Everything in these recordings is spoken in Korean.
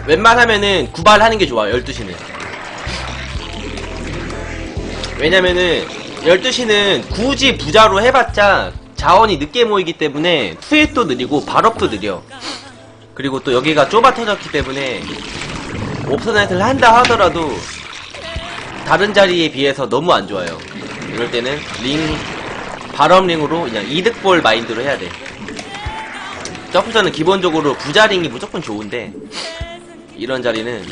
웬만하면은 구발하는 게 좋아요. 12시는. 왜냐면은 12시는 굳이 부자로 해봤자 자원이 늦게 모이기 때문에 투입도 느리고 발업도 느려. 그리고 또 여기가 좁아 터졌기 때문에 옵서나이트를 한다 하더라도 다른 자리에 비해서 너무 안 좋아요. 이럴 때는 발업링으로 그냥 이득볼 마인드로 해야 돼. 점프전은 기본적으로 부자링이 무조건 좋은데 이런 자리는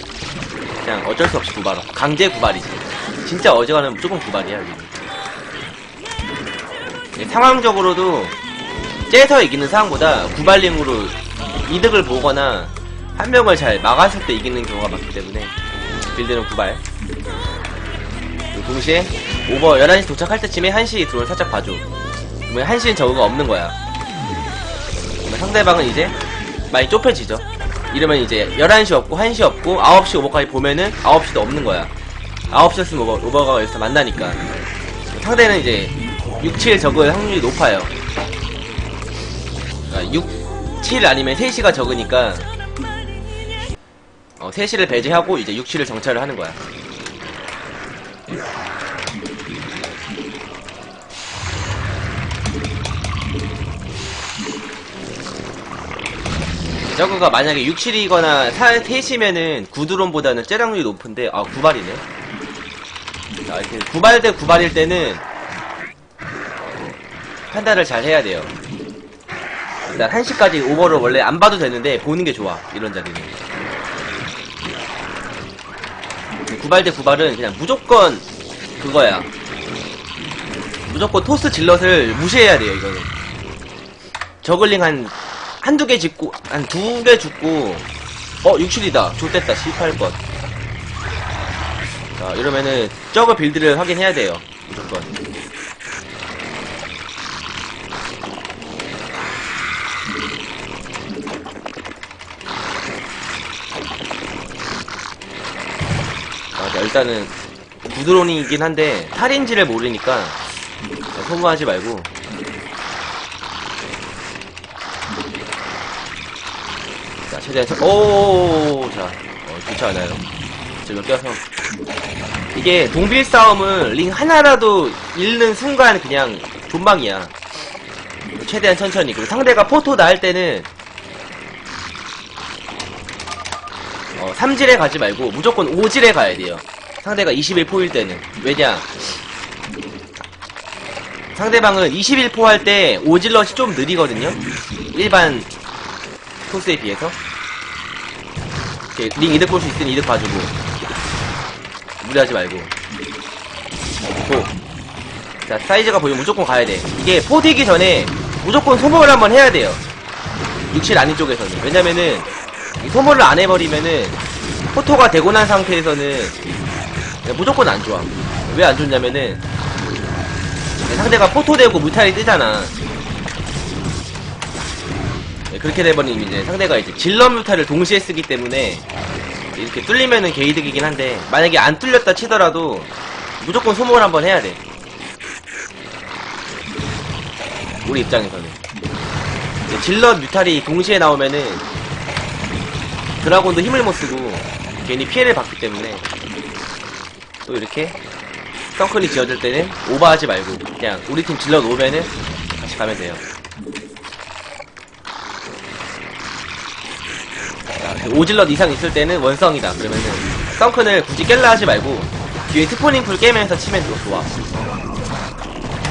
그냥 어쩔 수 없이 구발, 강제 구발이지. 진짜 어지간하면 무조건 구발이야. 상황적으로도 째서 이기는 상황보다 구발링으로 이득을 보거나 한 명을 잘 막았을 때 이기는 경우가 많기 때문에 빌드는 구발. 그리고 동시에 오버 11시 도착할 때쯤에 1시 드론 살짝 봐줘. 그러면 1시는 저거가 없는 거야. 그러면 상대방은 이제 많이 좁혀지죠. 이러면 이제 11시 없고 1시 없고 9시 오버까지 보면은 9시도 없는 거야. 9시였으면 오버가 여기서 만나니까. 상대는 이제 6, 7 적을 확률이 높아요. 그러니까 6, 7 아니면 3시가 적으니까 3시를 배제하고 이제 6, 7을 정찰을 하는 거야. 저거가 만약에 6, 7이거나 3시면은 구드론보다는 째량률이 높은데 구발이네. 자, 이렇게 구발 대 구발일 때는 판단을 잘 해야 돼요. 일단 1시까지 오버를 원래 안 봐도 되는데 보는 게 좋아. 이런 자리는. 구발 대 구발은 그냥 무조건 그거야. 무조건 토스 질럿을 무시해야 돼요. 이거는 저글링 한두 개 짓고, 한 두 개 죽고, 6칠이다. 좋됐다. 18번. 자, 이러면은, 저거 빌드를 확인해야 돼요. 무조건. 자, 일단은, 구드론이긴 한데, 탈인지를 모르니까, 소모하지 말고, 자, 최대한 자, 좋지 않아요. 지금 껴서 이게 동빌 싸움은 링 하나라도 잃는 순간 그냥 존망이야. 최대한 천천히. 그리고 상대가 포토다 할 때는 3질에 가지 말고 무조건 5질에 가야 돼요. 상대가 21포일 때는. 왜냐, 상대방은 21포 할 때 5질럿이 좀 느리거든요. 일반 토스에 비해서. 링 이득 볼 수 있으니 이득 봐주고 무리하지 말고. 자, 사이즈가 보이면 무조건 가야돼. 이게 포 되기 전에 무조건 소모를 한번 해야 돼요. 6칠 아닌 쪽에서는. 왜냐면은 소모를 안 해버리면은 포토가 되고 난 상태에서는 무조건 안 좋아. 왜 안 좋냐면은 상대가 포토 되고 무탈이 뜨잖아. 그렇게 돼버리면 이제 상대가 이제 질럿 뮤타를 동시에 쓰기 때문에 이렇게 뚫리면은 개이득이긴 한데, 만약에 안 뚫렸다 치더라도 무조건 소모를 한번 해야 돼. 우리 입장에서는. 이제 질럿 뮤탈이 동시에 나오면은 드라곤도 힘을 못 쓰고 괜히 피해를 받기 때문에 또 이렇게 썬클이 지어질 때는 오버하지 말고 그냥 우리 팀 질럿 오면은 같이 가면 돼요. 5질럿 이상 있을 때는 원성이다. 그러면은 썬큰을 굳이 깰라 하지 말고 뒤에 스포닝풀 깨면서 치면 더 좋아.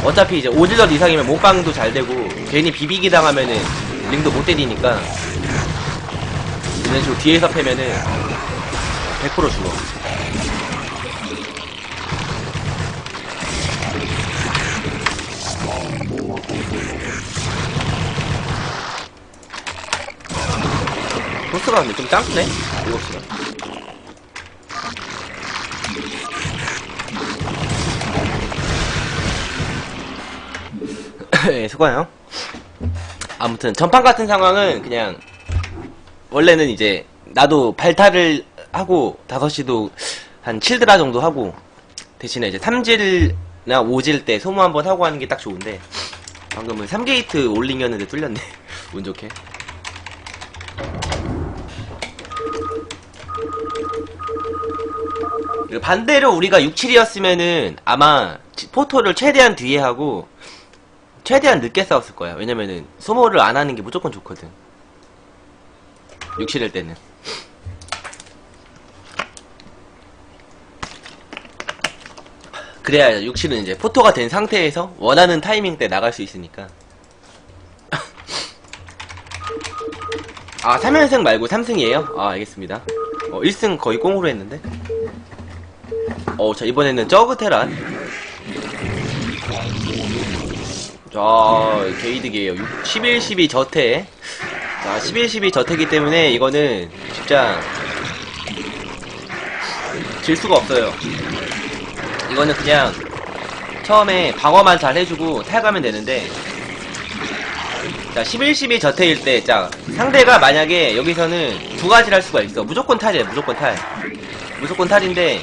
어차피 이제 5질럿 이상이면 몸빵도 잘 되고 괜히 비비기 당하면은 링도 못 때리니까 이런 식으로 뒤에서 패면은 100% 죽어. 토스가 근데 좀 짱크네? 7시가. 예, 수고해요. 아무튼 전판 같은 상황은 그냥 원래는 이제 나도 발탈을 하고 5시도 한 7드라 정도 하고 대신에 이제 3질이나 5질 때 소모 한번 하고 하는 게 딱 좋은데 방금은 3게이트 올링이었는데 뚫렸네. 운 좋게. 반대로 우리가 6-7이었으면은 아마 포토를 최대한 뒤에 하고 최대한 늦게 싸웠을 거야. 왜냐면은 소모를 안 하는 게 무조건 좋거든. 6-7일 때는. 그래야 6-7은 이제 포토가 된 상태에서 원하는 타이밍 때 나갈 수 있으니까. 아, 3연승 말고 3승이에요? 아, 알겠습니다. 1승 거의 꽁으로 했는데. 자, 이번에는 저그 테란. 자, 게이득이에요. 11-12 저태. 자, 11-12 저태기 때문에 이거는 진짜 질 수가 없어요. 이거는 그냥 처음에 방어만 잘 해주고 탈가면 되는데, 자, 11-12 저태일 때, 자, 상대가 만약에 여기서는 두 가지를 할 수가 있어. 무조건 탈이에요, 무조건 탈. 무조건 탈인데,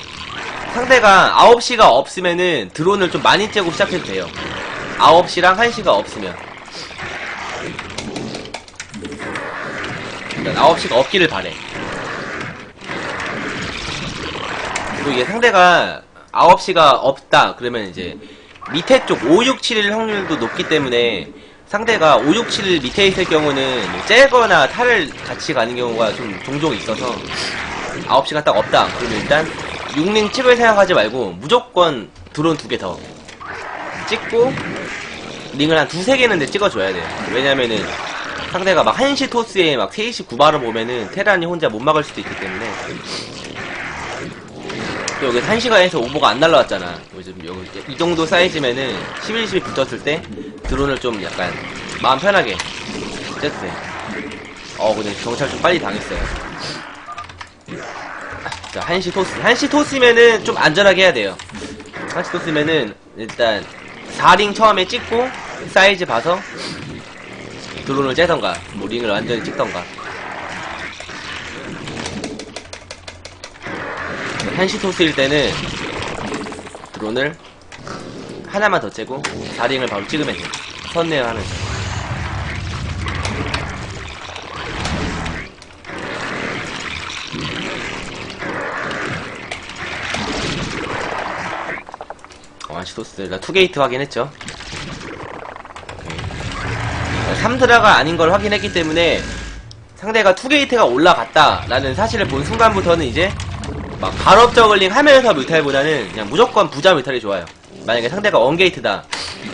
상대가 9시가 없으면은 드론을 좀 많이 째고 시작해도 돼요. 9시랑 1시가 없으면. 일단 9시가 없기를 바래. 그리고 이게 상대가 9시가 없다 그러면 이제 밑에 쪽 5-6-7일 확률도 높기 때문에 상대가 5-6-7 밑에 있을 경우는 뭐 째거나 탈을 같이 가는 경우가 좀 종종 있어서 9시가 딱 없다 그러면 일단 6링 칩을 생각하지 말고 무조건 드론 2개 더 찍고 링을 한 2-3개는 찍어줘야 돼요. 왜냐면은 상대가 막 1시 토스에 막 3시 구바로 오면은 테란이 혼자 못 막을 수도 있기 때문에. 또 여기 1시간에서 오버가 안 날라왔잖아. 요즘 여기 이 정도 사이즈면은 11-12 붙었을 때 드론을 좀 약간 마음 편하게 째도 돼. 근데 정찰 좀 빨리 당했어요. 자, 1시 토스. 1시 토스면은 좀 안전하게 해야 돼요. 1시 토스면은 일단 4링 처음에 찍고 사이즈 봐서 드론을 째던가 뭐 링을 완전히 찍던가. 1시 토스일 때는 드론을 하나만 더 째고 4링을 바로 찍으면 돼요. 선내어 하면서. 안시토스 나 투게이트 확인했죠. 3드라가 아닌 걸 확인했기 때문에 상대가 투게이트가 올라갔다 라는 사실을 본 순간부터는 이제 막 발업 저글링 하면서 뮤탈보다는 그냥 무조건 부자 뮤탈이 좋아요. 만약에 상대가 원게이트다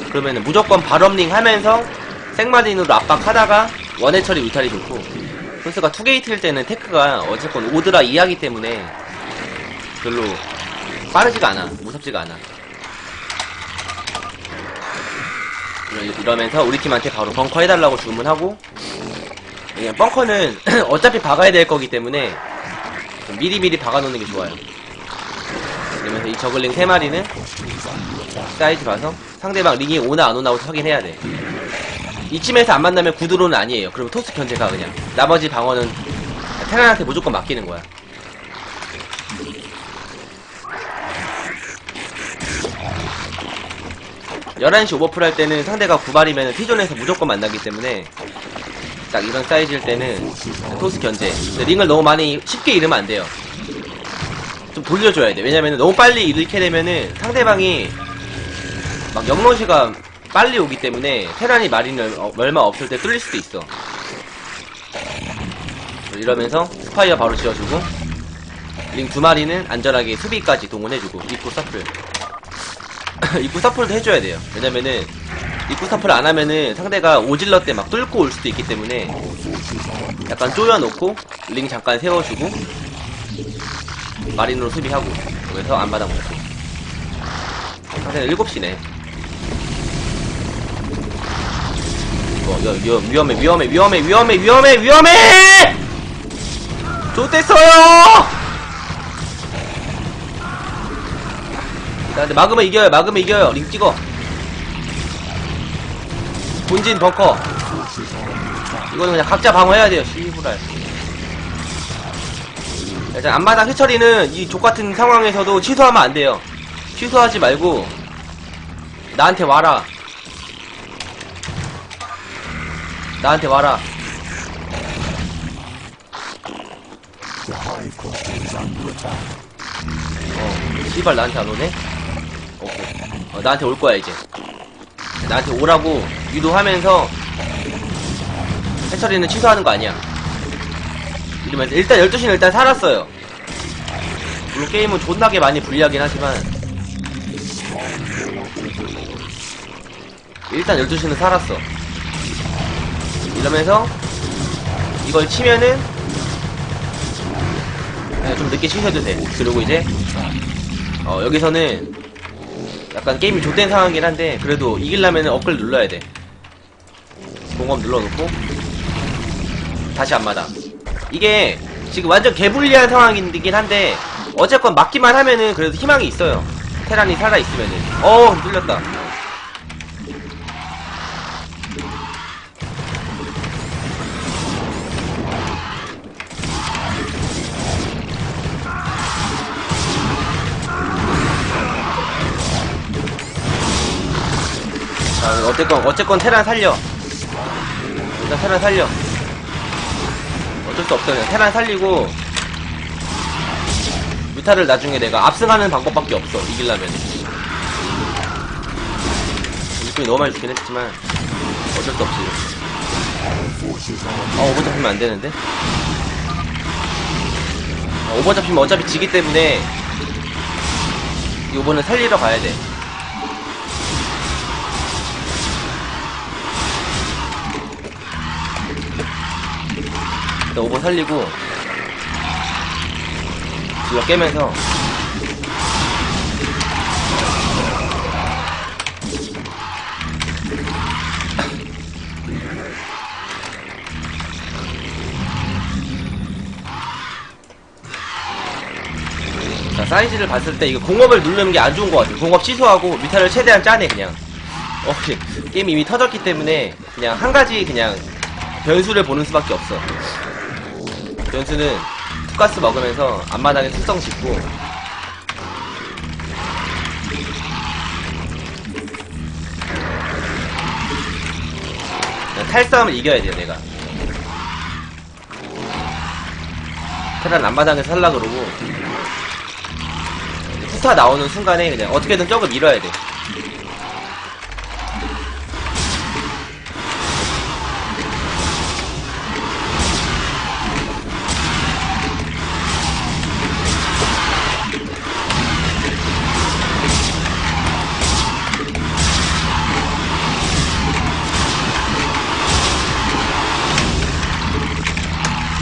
그러면은 무조건 발업링 하면서 생마린으로 압박하다가 원해 처리 뮤탈이 좋고, 선수가 투게이트일 때는 테크가 어쨌건 오드라 이하기 때문에 별로 빠르지가 않아, 무섭지가 않아. 이러면서 우리 팀한테 바로 벙커 해달라고 주문하고, 그냥 벙커는 어차피 박아야 될 거기 때문에 미리미리 박아놓는 게 좋아요. 그러면서 이 저글링 3마리는 사이즈 봐서 상대방 링이 오나 안 오나 확인해야 돼. 이쯤에서 안 만나면 구드론은 아니에요. 그러면 토스 견제가 그냥. 나머지 방어는 테란한테 무조건 맡기는 거야. 음. 11시 오버풀 할 때는 상대가 9발이면 T존에서 무조건 만나기 때문에 딱 이런 사이즈일 때는 토스 견제. 근데 링을 너무 많이 쉽게 잃으면 안 돼요. 좀 돌려줘야 돼. 왜냐면은 너무 빨리 잃게 되면은 상대방이 막 영러시가 빨리 오기 때문에 테란이 마린을 얼마 없을 때 뚫릴 수도 있어. 이러면서 스파이어 바로 지어주고, 링 2마리는 안전하게 수비까지 동원해주고, 입구 서플 입구 서플도 해줘야 돼요. 왜냐면은 입구 서플 안 하면은 상대가 오질러 때 막 뚫고 올 수도 있기 때문에 약간 쪼여놓고 링 잠깐 세워주고 마린으로 수비하고, 그래서 안 받아먹고. 상대는 7시네. 이거 위험해! 좋댔어요! 자, 근데 막으면 이겨요. 링 찍어. 본진 벙커. 이거는 그냥 각자 방어해야 돼요, 씨부랄. 일단 앞마당 해처리는 이 족같은 상황에서도 취소하면 안 돼요. 취소하지 말고 나한테 와라. 씨발 나한테 안 오네? 오케이. 나한테 올 거야 이제. 나한테 오라고 유도하면서 해처리는 취소하는 거 아니야. 이러면서 일단 12시는 일단 살았어요. 물론 게임은 존나게 많이 불리하긴 하지만 일단 12시는 살았어. 이러면서 이걸 치면은 좀 늦게 치셔도 돼. 그리고 이제 여기서는 약간 게임이 좆된 상황이긴 한데 그래도 이기려면은 업글 눌러야 돼. 공업 눌러놓고 다시 앞마당. 이게 지금 완전 개불리한 상황이긴 한데 어쨌건 막기만 하면은 그래도 희망이 있어요. 테란이 살아있으면은. 뚫렸다. 자, 어쨌건 테란 살려. 일단 테란 살려. 어쩔 수 없어. 그냥 테란 살리고 뮤타를 나중에 내가 압승하는 방법밖에 없어. 이기려면. 일꾼이 너무 많이 죽긴 했지만 어쩔 수 없지. 오버 잡히면 안 되는데. 오버 잡히면 어차피 지기 때문에 이번엔 살리러 가야 돼. 일단 오버 살리고 질러 깨면서 자, 사이즈를 봤을 때 이거 공업을 누르는 게 안 좋은 것 같아요. 공업 취소하고 뮤타를 최대한 짜내 그냥. 게임이 이미 터졌기 때문에 그냥 한 가지 그냥 변수를 보는 수밖에 없어. 변수는 투가스 먹으면서 앞마당에 숙성 짓고 탈싸움을 이겨야 돼요. 내가 테란 앞마당에서 살라 그러고 후타 나오는 순간에 그냥 어떻게든 적을 밀어야 돼.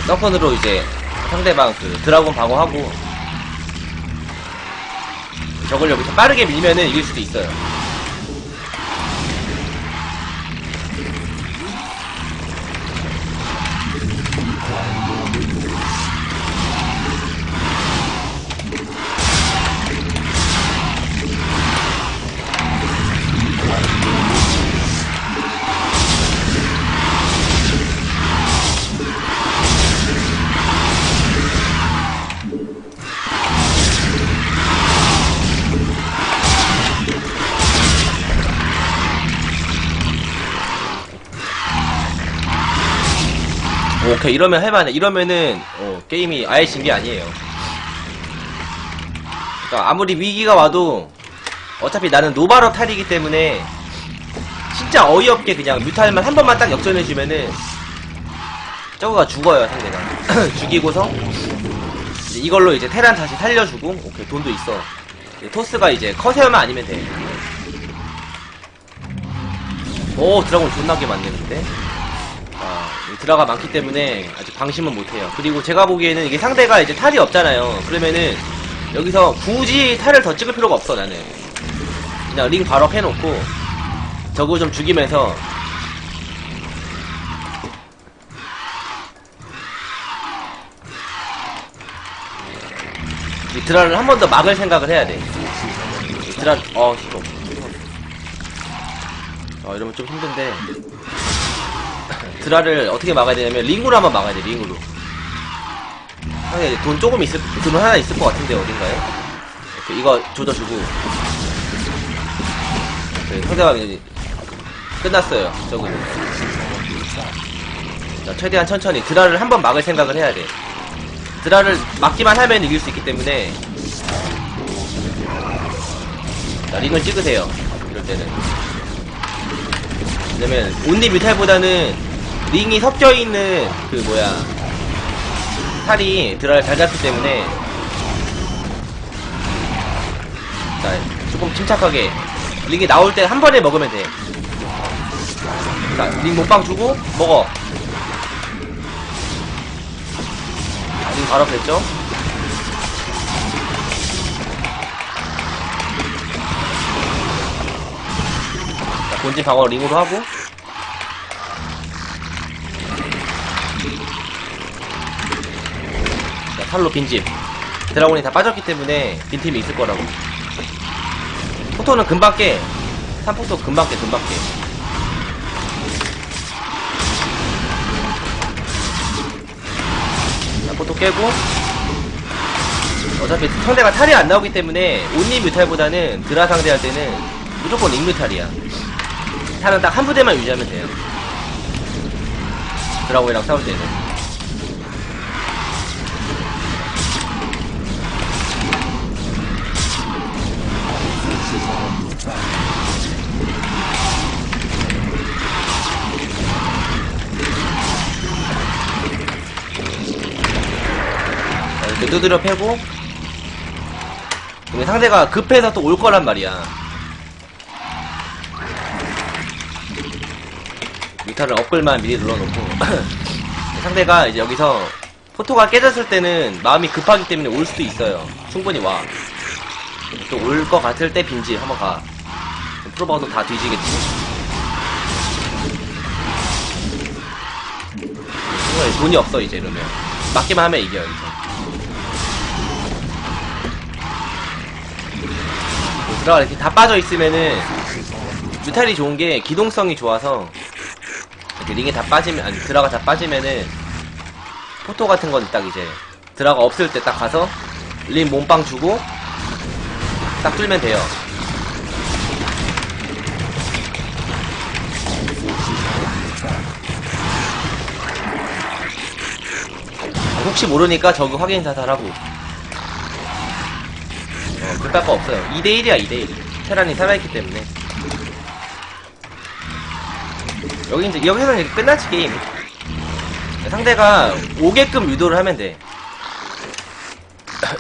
서컨으로 이제 상대방 그 드라곤 방어하고 저걸 여기서 빠르게 밀면은 이길 수도 있어요. 오케이, 이러면 해봐네. 이러면은 게임이 아예 진 게 아니에요. 그러니까 아무리 위기가 와도 어차피 나는 노바로 탈이기 때문에 진짜 어이없게 그냥 뮤탈만 한 번만 딱 역전해주면은 저거가 죽어요. 상대가 죽이고서 이제 이걸로 이제 테란 다시 살려주고. 오케이, 돈도 있어. 토스가 이제 커세어만 아니면 돼. 오, 드라곤 존나게 만드는데. 드라가 많기 때문에 아직 방심은 못해요. 그리고 제가 보기에는 이게 상대가 이제 탈이 없잖아요. 그러면은 여기서 굳이 탈을 더 찍을 필요가 없어. 나는 그냥 링 바로 해놓고 저거 좀 죽이면서 이 드라를 한 번 더 막을 생각을 해야 돼. 드라 이러면 좀 힘든데 드라를 어떻게 막아야 되냐면 링으로 한번 막아야 돼. 링으로. 돈 조금 돈 하나 있을 것 같은데 어딘가에. 오케이, 이거 조져주고. 상대방이 끝났어요. 저거는. 자, 최대한 천천히 드라를 한번 막을 생각을 해야 돼. 드라를 막기만 하면 이길 수 있기 때문에 자, 링을 찍으세요. 이럴 때는. 왜냐면 온리 뮤탈보다는 링이 섞여있는 그 뭐야 탈이 드라를 잘 잡기 때문에 자, 조금 침착하게 링이 나올 때 한 번에 먹으면 돼. 자, 링 몸빵 주고 먹어. 링 바로 됐죠? 자, 본진 방어 링으로 하고 자, 탈로 빈집. 드라곤이 다 빠졌기 때문에 빈팀이 있을 거라고. 포토는 금방 깨. 3포토 금방 깨. 포토 깨고 어차피 상대가 탈이 안 나오기 때문에 온리 뮤탈보다는 드라 상대할 때는 무조건 링 뮤탈이야. 탈은 딱 한 부대만 유지하면 돼요. 드라곤이랑 싸울 때는. 이렇게 두드려 패고 근데 상대가 급해서 또 올 거란 말이야. 뮤타를 업글만 미리 눌러놓고 상대가 이제 여기서 포토가 깨졌을 때는 마음이 급하기 때문에 올 수도 있어요. 충분히 와. 또 올 거 같을 때 빈집 한번 가. 프로바우도 다 뒤지겠지. 돈이 없어 이제 이러면. 맞기만 하면 이겨요 이제. 드라가 이렇게 다 빠져있으면은 뮤탈이 좋은게 기동성이 좋아서 이렇게 링이 다 빠지면 아니 드라가 다 빠지면은 포토 같은 건 딱 이제 드라가 없을 때 딱 가서 링 몸빵 주고 딱 뚫면 돼요. 혹시 모르니까 저그 확인 사살하고 급할 거 없어요. 2대1이야 2대1. 테란이 살아있기 때문에. 여기서는 이제 끝났지 게임. 상대가 오게끔 유도를 하면 돼.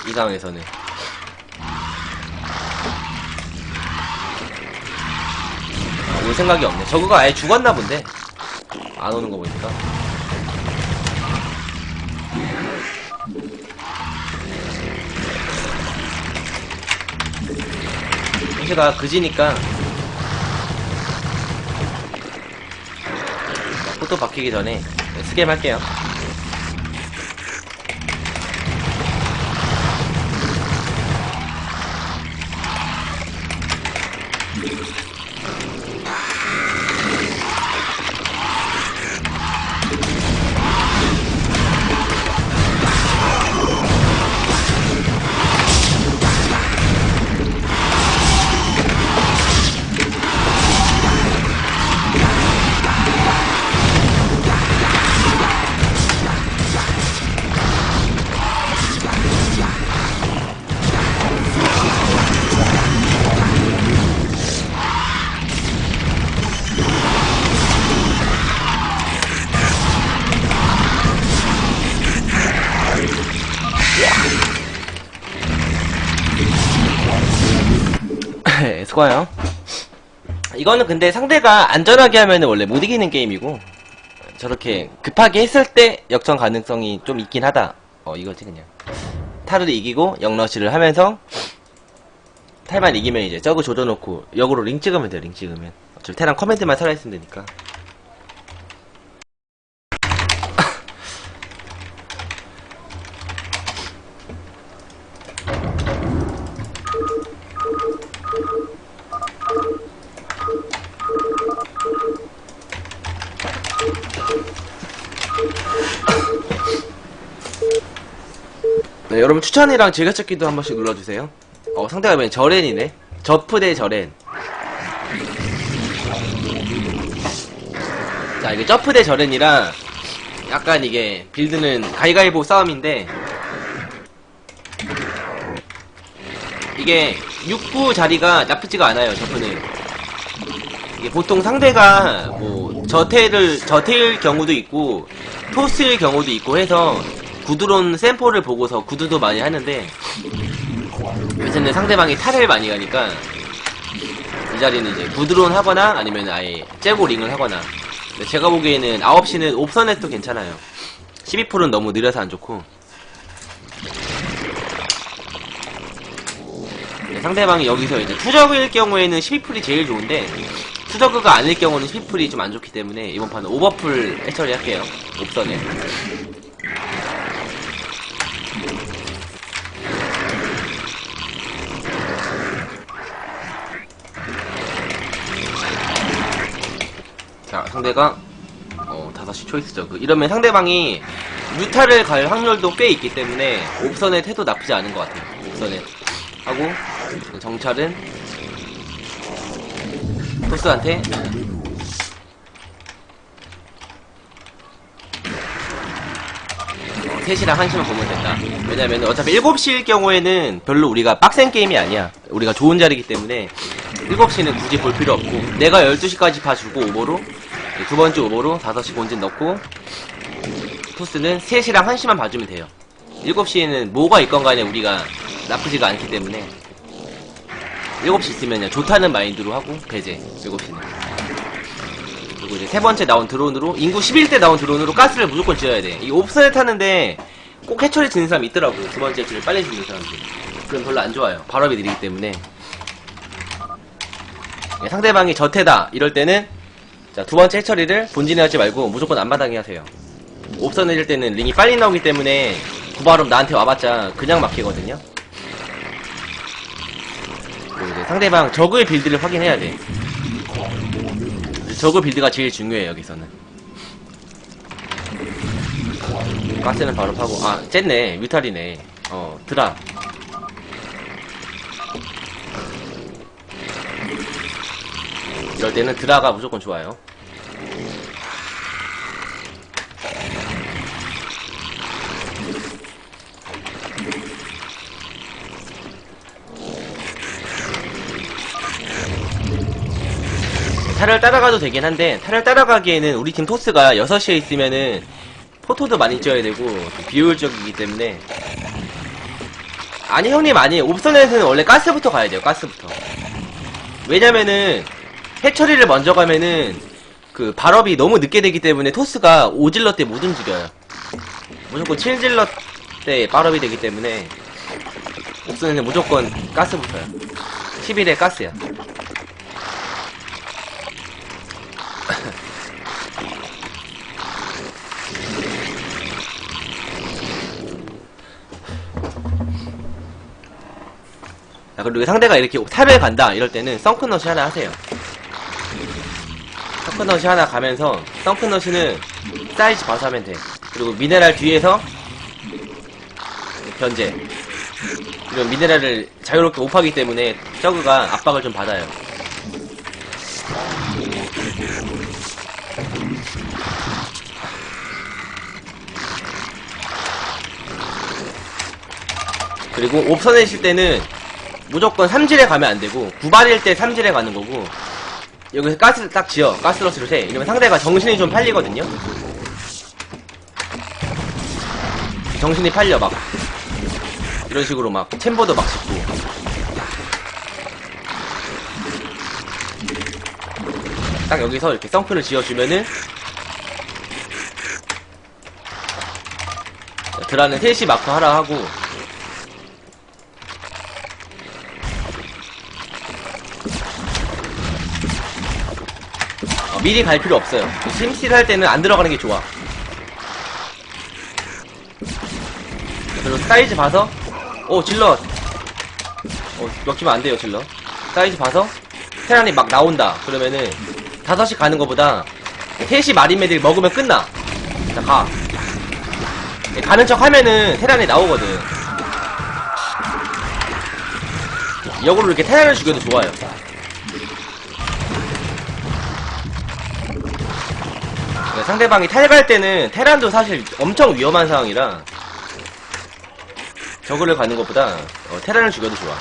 이 상황에서는. 올 생각이 없네. 저그가 아예 죽었나 본데. 안 오는 거 보니까. 제가 그지니까 포토 박히기 전에 스겜 할게요. 수고해요. 이거는 근데 상대가 안전하게 하면은 원래 못 이기는 게임이고 저렇게 급하게 했을 때 역전 가능성이 좀 있긴 하다. 이거지 그냥. 타르도 이기고 영러시를 하면서 탈만 이기면 이제 저거 조져놓고 역으로 링 찍으면 돼요. 링 찍으면 어차피 테란 커맨드만 살아있으면 되니까. 네, 여러분 추천이랑 즐겨찾기도 한 번씩 눌러주세요. 상대가 왜 저렌이네? 저프 대 저렌. 자, 이게 저프 대 저렌이라 약간 이게 빌드는 가위가위보 싸움인데 이게 6구 자리가 나쁘지가 않아요. 저프는 이게 보통 상대가 뭐 저테일 경우도 있고 토스일 경우도 있고 해서 구드론 샘플을 보고서 구드도 많이 하는데, 요새는 상대방이 탈을 많이 가니까 이 자리는 이제 구드론 하거나 아니면 아예 째고 링을 하거나. 근데 제가 보기에는 9시는 옵선에도 괜찮아요. 12%는 너무 느려서 안 좋고. 상대방이 여기서 이제 투저그일 경우에는 12풀이 제일 좋은데, 투저그가 아닐 경우는 12풀이 좀 안 좋기 때문에 이번 판은 오버풀 해처리 할게요. 옵선에. 자, 상대가 5시 초이스 저그. 이러면 상대방이 뮤타를 갈 확률도 꽤 있기 때문에 옵선의 태도 나쁘지 않은 것 같아요. 옵선에 하고 정찰은 토스한테 셋이랑 1시만 보면 된다. 왜냐면 어차피 7시일 경우에는 별로 우리가 빡센 게임이 아니야. 우리가 좋은 자리이기 때문에 7시는 굳이 볼 필요 없고, 내가 12시까지 봐주고 오버로 두 번째 오버로 5시 본진 넣고, 토스는 3시랑 1시만 봐주면 돼요. 7시에는 뭐가 있건 간에 우리가 나쁘지가 않기 때문에 7시 있으면 좋다는 마인드로 하고 배제. 7시는. 그리고 이제 세 번째 나온 드론으로, 인구 11대 나온 드론으로 가스를 무조건 지어야 돼. 이 옵선에 타는데 꼭 해처리 지는 사람 있더라고요. 두 번째 해처리 빨리 지는 사람들. 그럼 별로 안 좋아요. 발업이 느리기 때문에. 상대방이 저태다 이럴 때는, 자, 두 번째 해처리를 본진에 하지 말고 무조건 앞마당에 하세요. 옵선 해줄 때는 링이 빨리 나오기 때문에 구발업 나한테 와봤자 그냥 막히거든요. 그리고 이제 상대방 저그의 빌드를 확인해야 돼. 저그 빌드가 제일 중요해요, 여기서는. 가스는 바로 파고, 아, 쨌네. 뮤탈이네. 드라. 이럴 때는 드라가 무조건 좋아요. 탈을 따라가도 되긴 한데, 탈을 따라가기에는 우리 팀 토스가 6시에 있으면은 포토도 많이 쪄야 되고 비효율적이기 때문에. 아니 형님, 아니 옵선에서는 원래 가스부터 가야 돼요. 가스부터. 왜냐면은 해처리를 먼저 가면은 그 발업이 너무 늦게 되기 때문에 토스가 5질러 때 못 움직여요. 무조건 7질러 때 발업이 되기 때문에 옵선에는 무조건 가스부터요. 11에 가스야. 자, 그리고 상대가 이렇게 탑에 간다 이럴 때는 썬크넛이 하나 하세요. 썬크넛이 하나 가면서, 썬크넛이는 사이즈 봐서 하면 돼. 그리고 미네랄 뒤에서 견제. 그리고 미네랄을 자유롭게 오파하기 때문에 저그가 압박을 좀 받아요. 그리고 옵선에 있을 때는 무조건 3질에 가면 안 되고, 9발일 때 3질에 가는 거고, 여기서 가스 딱 지어. 가스러시를 세. 이러면 상대가 정신이 좀 팔리거든요? 정신이 팔려, 막. 이런 식으로 막, 챔버도 막 짓고. 딱 여기서 이렇게 썬크를 지어주면은, 드라는 3시 마크 하라 하고, 미리 갈 필요 없어요. 심스틸 할 때는 안 들어가는 게 좋아. 그리고 사이즈 봐서, 질럿. 먹히면 안 돼요, 질럿. 사이즈 봐서, 테란이 막 나온다. 그러면은, 5시 가는 거보다, 3시 마린메딜 먹으면 끝나. 자, 가. 가는 척 하면은, 테란이 나오거든. 역으로 이렇게 테란을 죽여도 좋아요. 상대방이 탈 갈 때는 테란도 사실 엄청 위험한 상황이라 저거를 가는 것보다 테란을 죽여도 좋아.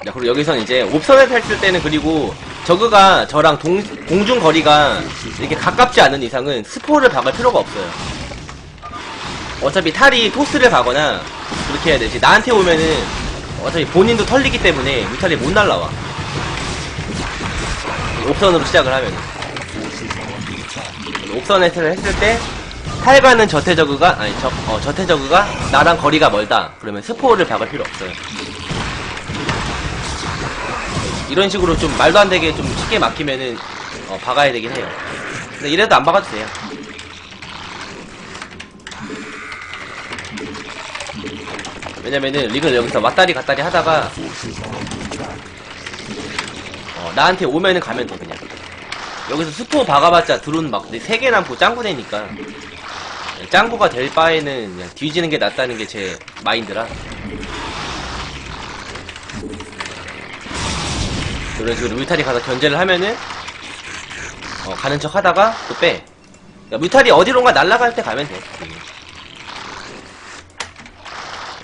자, 그리고 여기선 이제 옵선에서 했을 때는, 그리고 저그가 저랑 공중 거리가 이렇게 가깝지 않은 이상은 스포를 박을 필요가 없어요. 어차피 탈이 토스를 가거나 그렇게 해야 되지. 나한테 오면은 어차피 본인도 털리기 때문에 뮤탈이 못 날라와. 옵선으로 시작을 하면은. 옵선에서 했을 때 탈가는 저태저그가, 아니 저태저그가 나랑 거리가 멀다 그러면 스포를 박을 필요 없어요. 이런 식으로 좀 말도 안 되게 좀 쉽게 막히면은 박아야 되긴 해요. 근데 이래도 안 박아도 돼요. 왜냐면은 리그를 여기서 왔다리 갔다리 하다가 나한테 오면은 가면 돼. 그냥 여기서 스포 박아봤자 드론 막 3개 남고 짱구 되니까 짱구가 될 바에는 그냥 뒤지는 게 낫다는 게 제 마인드라. 이런 식으로 뮤탈이 가서 견제를 하면은 가는 척 하다가 또 빼. 그러니까 뮤탈이 어디론가 날아갈 때 가면 돼.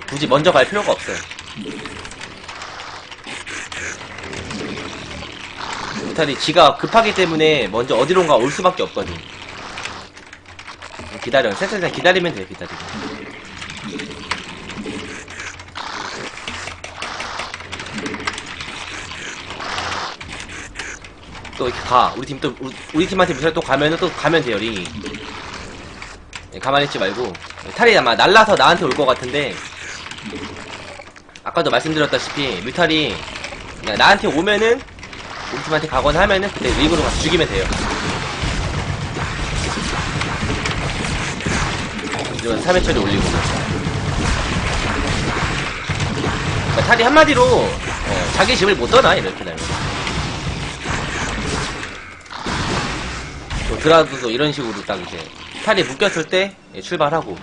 굳이 먼저 갈 필요가 없어요. 뮤탈이 지가 급하기 때문에 먼저 어디론가 올 수밖에 없거든. 기다려. 세트장 기다리면 돼. 기다리고. 또 이렇게 가. 우리 팀한테 뮤탈 또 가면은 또 가면 돼요. 링이. 가만히 있지 말고. 탈이 아마 날라서 나한테 올 것 같은데, 아까도 말씀드렸다시피 뮤탈이 나한테 오면은 우리 팀한테 가거나 하면은 그때 링으로 가서 죽이면 돼요. 이런 3회 처리 올리고. 그러니까 탈이 한마디로 자기 집을 못 떠나. 이렇게 되면 또 드라도 이런 식으로 딱 이제 탈이 묶였을 때 출발하고.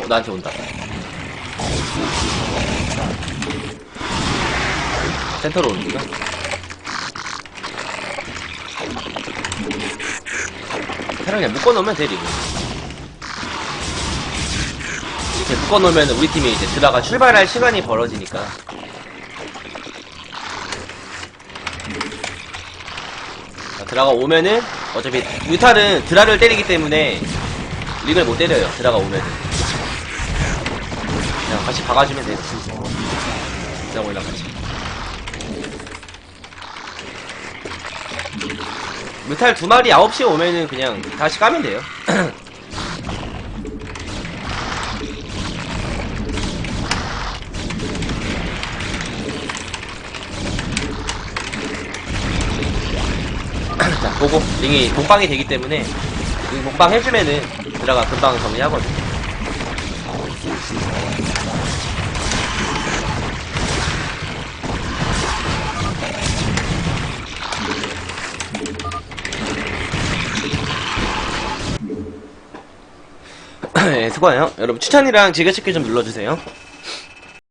나한테 온다. 센터로 오는구나. 테랑 그냥 묶어놓으면 돼. 리고 이렇게 묶어놓으면 우리 팀이 이제 드라가 출발할 시간이 벌어지니까. 드라가 오면은 어차피 뮤탈은 드라를 때리기 때문에 링을 못 때려요. 드라가 오면은 그냥 같이 박아주면 돼. 드라곤이랑 같이. 뮤탈 2마리 9시에 오면은 그냥 다시 까면 돼요. 자, 보고 링이 공방이 되기 때문에 링 공방 해주면은 드라가 금방 정리하거든. 네, 수고해요. 여러분 추천이랑 즐겨찾기 좀 눌러주세요.